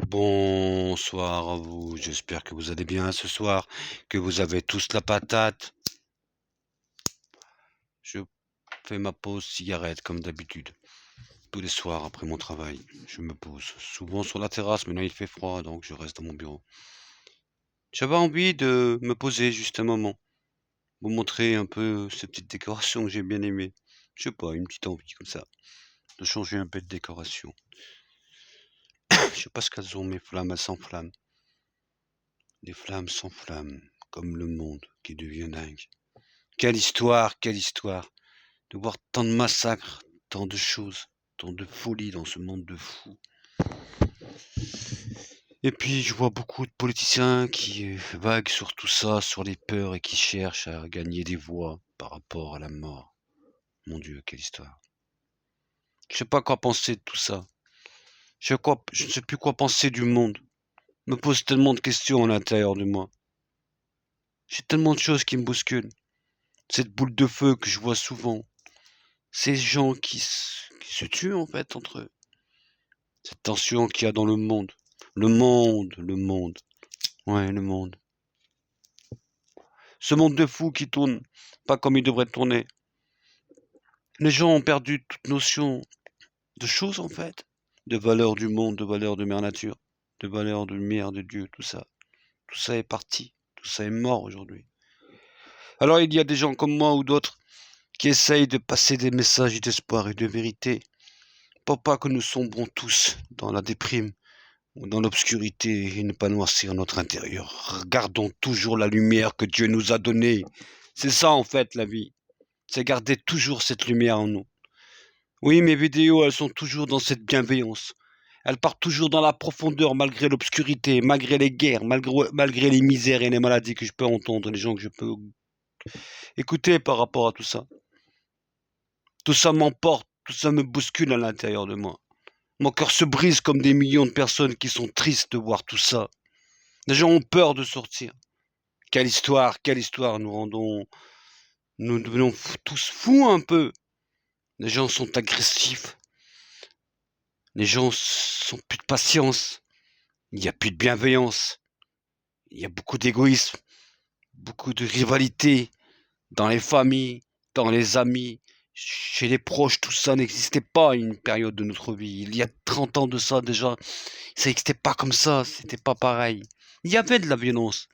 Bonsoir à vous, j'espère que vous allez bien ce soir, que vous avez tous la patate. Je fais ma pause cigarette comme d'habitude. Tous les soirs après mon travail, je me pose. Souvent sur la terrasse, mais là il fait froid, donc je reste dans mon bureau. J'avais envie de me poser juste un moment, vous montrer un peu ces petites décorations que j'ai bien aimées. Je sais pas, une petite envie comme ça, de changer un peu de décoration. Je sais pas ce qu'elles ont, mes flammes, elles s'enflamment. Des flammes s'enflamment, comme le monde qui devient dingue. Quelle histoire de voir tant de massacres, tant de choses, tant de folie dans ce monde de fous. Et puis je vois beaucoup de politiciens qui vaguent sur tout ça, sur les peurs et qui cherchent à gagner des voix par rapport à la mort. Mon Dieu, quelle histoire. Je sais pas quoi penser de tout ça. Je ne sais plus quoi penser du monde. Je me pose tellement de questions à l'intérieur de moi. J'ai tellement de choses qui me bousculent. Cette boule de feu que je vois souvent. Ces gens qui se tuent en fait entre eux. Cette tension qu'il y a dans le monde. Le monde. Ouais, le monde. Ce monde de fous qui tourne pas comme il devrait tourner. Les gens ont perdu toute notion de choses en fait. De valeur du monde, de valeur de mère nature, de valeur de lumière de Dieu, tout ça. Tout ça est parti. Tout ça est mort aujourd'hui. Alors il y a des gens comme moi ou d'autres qui essayent de passer des messages d'espoir et de vérité. Pour pas que nous sombrons tous dans la déprime ou dans l'obscurité et ne pas noircir notre intérieur. Regardons toujours la lumière que Dieu nous a donnée. C'est ça en fait la vie. C'est garder toujours cette lumière en nous. Oui, mes vidéos, elles sont toujours dans cette bienveillance. Elles partent toujours dans la profondeur malgré l'obscurité, malgré les guerres, malgré les misères et les maladies que je peux entendre, les gens que je peux écouter par rapport à tout ça. Tout ça m'emporte, tout ça me bouscule à l'intérieur de moi. Mon cœur se brise comme des millions de personnes qui sont tristes de voir tout ça. Les gens ont peur de sortir. Quelle histoire, nous devenons tous fous un peu. Les gens sont agressifs. Les gens sont plus de patience. Il n'y a plus de bienveillance. Il y a beaucoup d'égoïsme, beaucoup de rivalité dans les familles, dans les amis, chez les proches. Tout ça n'existait pas à une période de notre vie. Il y a 30 ans de ça déjà, ça n'existait pas comme ça. C'était pas pareil. Il y avait de la violence.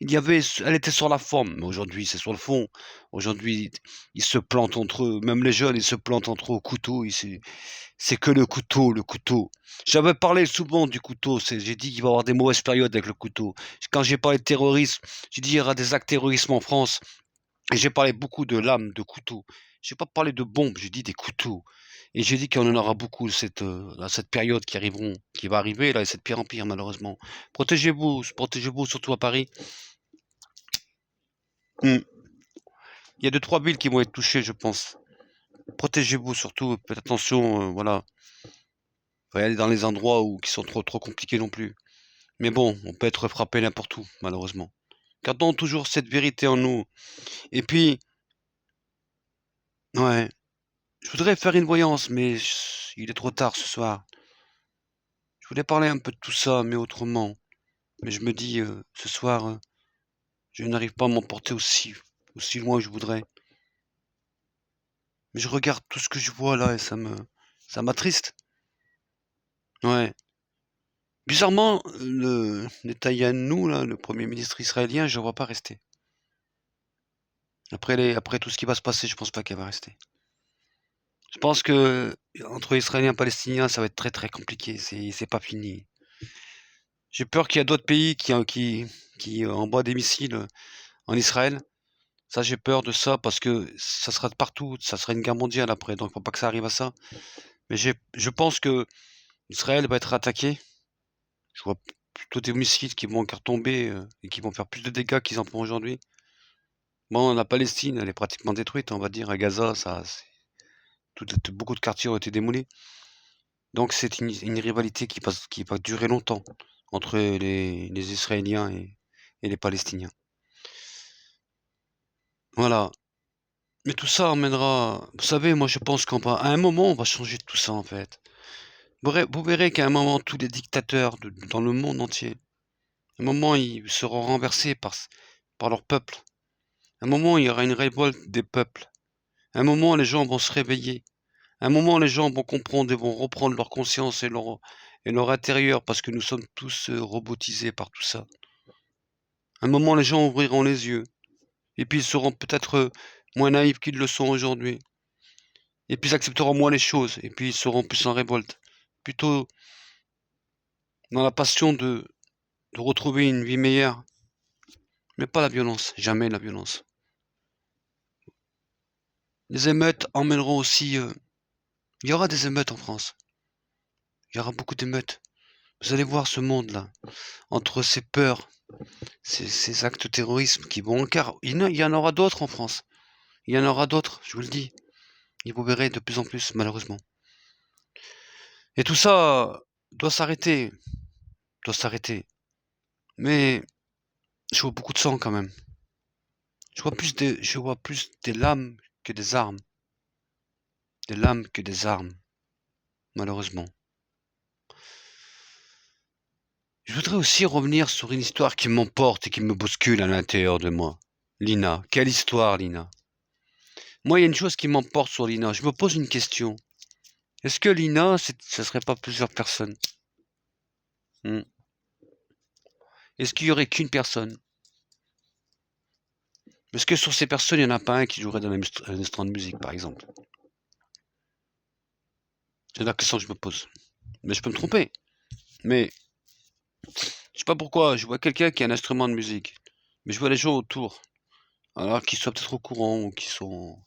Elle était sur la forme, mais aujourd'hui c'est sur le fond. Aujourd'hui, ils se plantent entre eux, même les jeunes, ils se plantent entre eux au couteau. C'est que le couteau, le couteau. J'avais parlé souvent du couteau. J'ai dit qu'il va y avoir des mauvaises périodes avec le couteau. Quand j'ai parlé de terrorisme, j'ai dit qu'il y aura des actes terrorisme en France. Et j'ai parlé beaucoup de lames, de couteaux. J'ai pas parlé de bombes, j'ai dit des couteaux. Et j'ai dit qu'il y en aura beaucoup dans cette période qui va arriver là, et c'est de pire en pire malheureusement. Protégez-vous, surtout à Paris. Hmm. Il y a 2, 3 villes qui vont être touchées, je pense. Protégez-vous surtout, faites attention, voilà. Faut aller dans les endroits qui sont trop compliqués non plus. Mais bon, on peut être frappé n'importe où, malheureusement. Gardons toujours cette vérité en nous. Et puis, ouais, je voudrais faire une voyance, mais il est trop tard ce soir. Je voulais parler un peu de tout ça, mais autrement. Mais je me dis, ce soir, je n'arrive pas à m'emporter aussi loin que je voudrais. Mais je regarde tout ce que je vois là et ça m'attriste. Ouais. Bizarrement, le Netanyahou, là, le premier ministre israélien, je ne le vois pas rester. Après tout ce qui va se passer, je pense pas qu'elle va rester. Je pense que entre Israéliens et Palestiniens, ça va être très compliqué. C'est pas fini. J'ai peur qu'il y a d'autres pays qui envoient des missiles en Israël. Ça, j'ai peur de ça parce que ça sera de partout. Ça sera une guerre mondiale après. Donc, faut pas que ça arrive à ça. Mais je pense que Israël va être attaqué. Je vois plutôt des missiles qui vont encore tomber et qui vont faire plus de dégâts qu'ils en font aujourd'hui. Bon, la Palestine, elle est pratiquement détruite, on va dire. À Gaza, beaucoup de quartiers ont été démolis. Donc c'est une rivalité qui va durer longtemps entre les Israéliens et les Palestiniens. Voilà. Mais tout ça emmènera... Vous savez, moi je pense à un moment, on va changer tout ça en fait. Vous verrez qu'à un moment, tous les dictateurs dans le monde entier, à un moment, ils seront renversés par leur peuple. À un moment, il y aura une révolte des peuples. À un moment, les gens vont se réveiller. À un moment, les gens vont comprendre et vont reprendre leur conscience et leur intérieur parce que nous sommes tous robotisés par tout ça. À un moment, les gens ouvriront les yeux. Et puis, ils seront peut-être moins naïfs qu'ils le sont aujourd'hui. Et puis, ils accepteront moins les choses. Et puis, ils seront plus en révolte. Plutôt dans la passion de retrouver une vie meilleure. Mais pas la violence. Jamais la violence. Les émeutes emmèneront aussi... il y aura des émeutes en France. Il y aura beaucoup d'émeutes. Vous allez voir ce monde-là. Entre ces peurs, ces actes terroristes qui vont car il y en aura d'autres en France. Il y en aura d'autres, je vous le dis. Et vous verrez de plus en plus, malheureusement. Et tout ça doit s'arrêter. Doit s'arrêter. Mais je vois beaucoup de sang quand même. Je vois plus des lames que des armes. Des lames que des armes. Malheureusement. Je voudrais aussi revenir sur une histoire qui m'emporte et qui me bouscule à l'intérieur de moi. Lina. Quelle histoire, Lina. Moi, il y a une chose qui m'emporte sur Lina. Je me pose une question. Est-ce que Lina, ce serait pas plusieurs personnes? Est-ce qu'il y aurait qu'une personne? Est-ce que sur ces personnes, il n'y en a pas un qui jouerait dans un instrument de musique, par exemple? C'est la question que je me pose. Mais je peux me tromper. Mais je sais pas pourquoi, je vois quelqu'un qui a un instrument de musique. Mais je vois les gens autour. Alors qu'ils soient peut-être au courant ou qui ont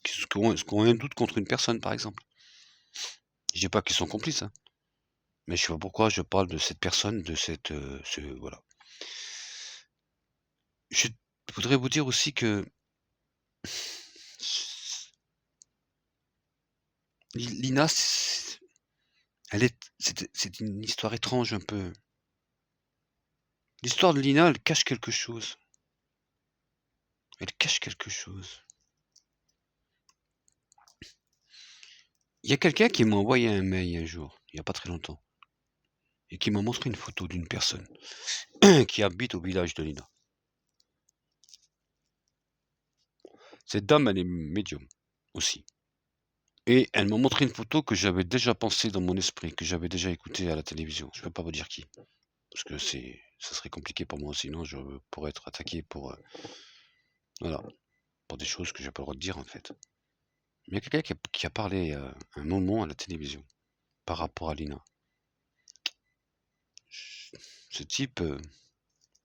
un doute contre une personne, par exemple. Je dis pas qu'ils sont complices, hein. Mais je sais pas pourquoi je parle de cette personne, de cette, voilà. Je voudrais vous dire aussi que Lina, c'est une histoire étrange un peu. L'histoire de Lina, elle cache quelque chose. Elle cache quelque chose. Il y a quelqu'un qui m'a envoyé un mail un jour, il y a pas très longtemps, et qui m'a montré une photo d'une personne qui habite au village de Lina. Cette dame, elle est médium aussi. Et elle m'a montré une photo que j'avais déjà pensée dans mon esprit, que j'avais déjà écoutée à la télévision. Je peux pas vous dire qui, parce que ça serait compliqué pour moi, sinon je pourrais être attaqué pour, voilà, pour des choses que j'ai pas le droit de dire en fait. Mais il y a quelqu'un qui a parlé un moment à la télévision par rapport à Lina. Ce type,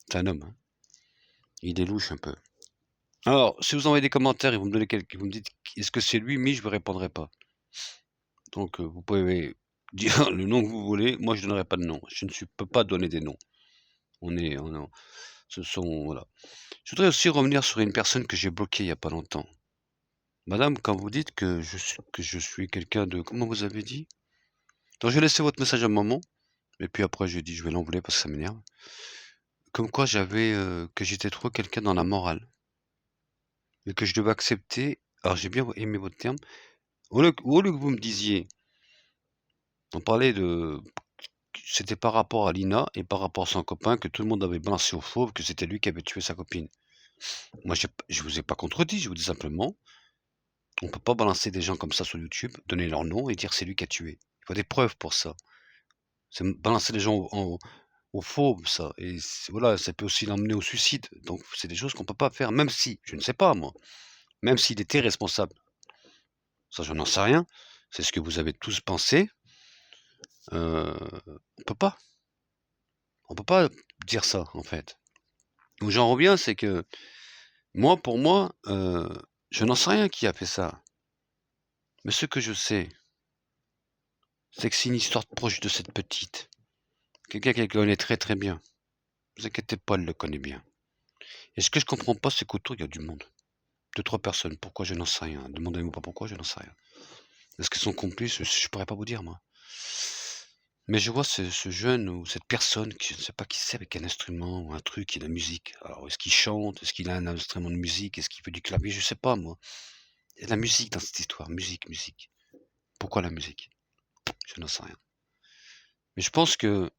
c'est un homme, hein. Il est louche un peu. Alors, si vous envoyez des commentaires et vous me dites est-ce que c'est lui, mais je ne répondrai pas. Donc, vous pouvez dire le nom que vous voulez. Moi, je donnerai pas de nom. Je ne peux pas donner des noms. Ce sont, voilà. Je voudrais aussi revenir sur une personne que j'ai bloquée il y a pas longtemps. Madame, quand vous dites que je suis quelqu'un de, comment vous avez dit? Donc, j'ai laissé votre message à un moment, et puis après, j'ai dit je vais l'envoyer parce que ça m'énerve. Comme quoi que j'étais trop quelqu'un dans la morale. Et que je devais accepter. Alors, j'ai bien aimé votre terme. Au lieu que vous me disiez, on parlait de, c'était par rapport à Lina et par rapport à son copain que tout le monde avait balancé au fauve que c'était lui qui avait tué sa copine. Moi, je vous ai pas contredit, je vous dis simplement, on peut pas balancer des gens comme ça sur YouTube, donner leur nom et dire c'est lui qui a tué. Il faut des preuves pour ça. C'est balancer les gens au fauve, ça. Et voilà, ça peut aussi l'emmener au suicide. Donc, c'est des choses qu'on peut pas faire, même si, je ne sais pas moi, même s'il était responsable. Ça, je n'en sais rien. C'est ce que vous avez tous pensé. On peut pas. On peut pas dire ça, en fait. Où j'en reviens, c'est que moi, pour moi, je n'en sais rien qui a fait ça. Mais ce que je sais, c'est que c'est une histoire proche de cette petite. Quelqu'un qu'elle connaît très très bien. Ne vous inquiétez pas, elle le connaît bien. Et ce que je comprends pas, c'est qu'autour, il y a du monde. 2, 3 personnes. Pourquoi, je n'en sais rien. Demandez-moi pas pourquoi, je n'en sais rien. Est-ce qu'ils sont complices? Je pourrais pas vous dire, moi. Mais je vois ce jeune ou cette personne qui, je ne sais pas qui c'est, avec un instrument ou un truc et de la musique. Alors, est-ce qu'il chante? Est-ce qu'il a un instrument de musique? Est-ce qu'il fait du clavier? Je sais pas, moi. Il y a de la musique dans cette histoire. Musique, musique. Pourquoi la musique? Je n'en sais rien. Mais je pense que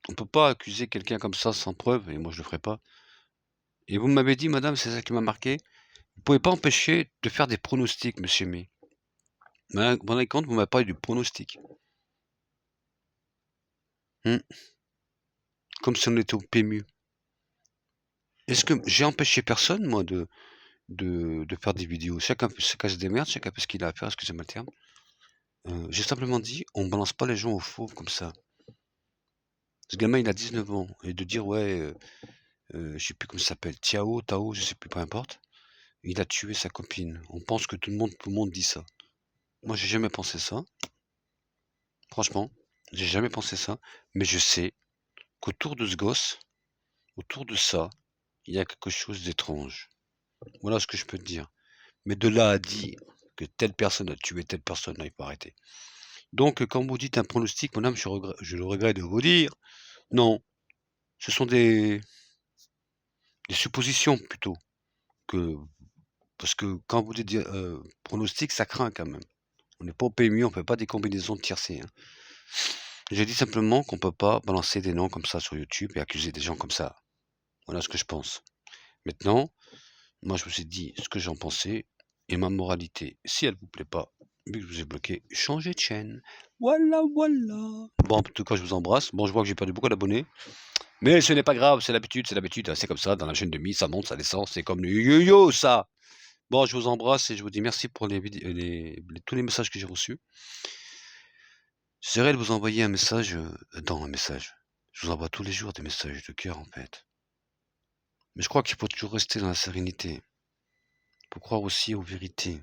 on peut pas accuser quelqu'un comme ça sans preuve, et moi je le ferai pas. Et vous m'avez dit, madame, c'est ça qui m'a marqué, vous pouvez pas empêcher de faire des pronostics, monsieur May. Mais vous vous rendez compte, vous m'avez parlé du pronostic. Comme si on était au PMU. Est-ce que j'ai empêché personne, moi, de faire des vidéos? Chacun se démerde, chacun fait ce qu'il a à faire, excusez-moi le terme. J'ai simplement dit, on balance pas les gens au fauve comme ça. Ce gamin, il a 19 ans, et de dire, ouais, je sais plus comment ça s'appelle, Tao, je sais plus, peu importe. Il a tué sa copine. On pense que tout le monde dit ça. Moi, j'ai jamais pensé ça. Franchement, j'ai jamais pensé ça. Mais je sais qu'autour de ce gosse, autour de ça, il y a quelque chose d'étrange. Voilà ce que je peux te dire. Mais de là à dire que telle personne a tué telle personne, là, il faut arrêter. Donc, quand vous dites un pronostic, madame, je le regrette de vous dire, non, ce sont des suppositions plutôt. Que, parce que quand vous dites pronostic, ça craint quand même. On n'est pas au PMU, on ne fait pas des combinaisons de tiercé. Hein. J'ai dit simplement qu'on ne peut pas balancer des noms comme ça sur YouTube et accuser des gens comme ça. Voilà ce que je pense. Maintenant, moi je me suis dit ce que j'en pensais et ma moralité. Si elle vous plaît pas, vu que je vous ai bloqué, changez de chaîne. Voilà, voilà. Bon, en tout cas, je vous embrasse. Bon, je vois que j'ai perdu beaucoup d'abonnés. Mais ce n'est pas grave, c'est l'habitude, c'est l'habitude. C'est comme ça, dans la chaîne de Mi, ça monte, ça descend, c'est comme le yo-yo, ça. Bon, je vous embrasse et je vous dis merci pour tous les messages que j'ai reçus. J'essaierai de vous envoyer un message dans un message. Je vous envoie tous les jours des messages de cœur, en fait. Mais je crois qu'il faut toujours rester dans la sérénité. Il faut croire aussi aux vérités.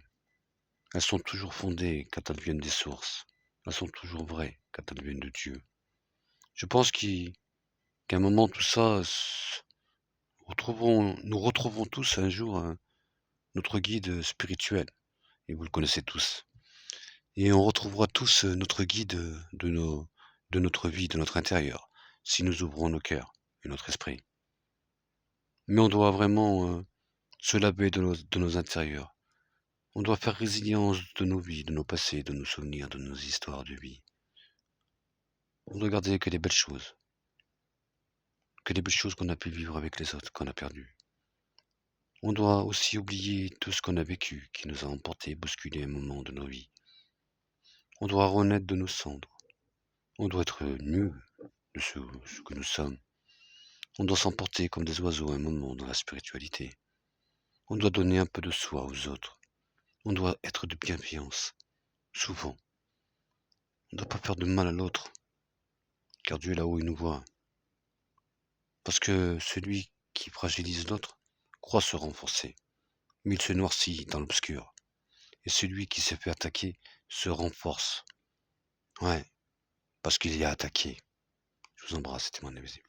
Elles sont toujours fondées quand elles viennent des sources. Elles sont toujours vraies quand elles viennent de Dieu. Je pense qu'à un moment, tout ça, nous retrouverons tous un jour notre guide spirituel. Et vous le connaissez tous. Et on retrouvera tous notre guide de notre vie, de notre intérieur, si nous ouvrons nos cœurs et notre esprit. Mais on doit vraiment se laver de nos intérieurs. On doit faire résilience de nos vies, de nos passés, de nos souvenirs, de nos histoires de vie. On doit garder que des belles choses. Que des belles choses qu'on a pu vivre avec les autres, qu'on a perdues. On doit aussi oublier tout ce qu'on a vécu, qui nous a emportés, bousculé un moment de nos vies. On doit renaître de nos cendres. On doit être nu de ce que nous sommes. On doit s'emporter comme des oiseaux un moment dans la spiritualité. On doit donner un peu de soi aux autres. On doit être de bienveillance, souvent. On ne doit pas faire de mal à l'autre, car Dieu là-haut il nous voit. Parce que celui qui fragilise l'autre croit se renforcer, mais il se noircit dans l'obscur. Et celui qui s'est fait attaquer se renforce. Ouais, parce qu'il y a attaqué. Je vous embrasse, c'était mon invisible.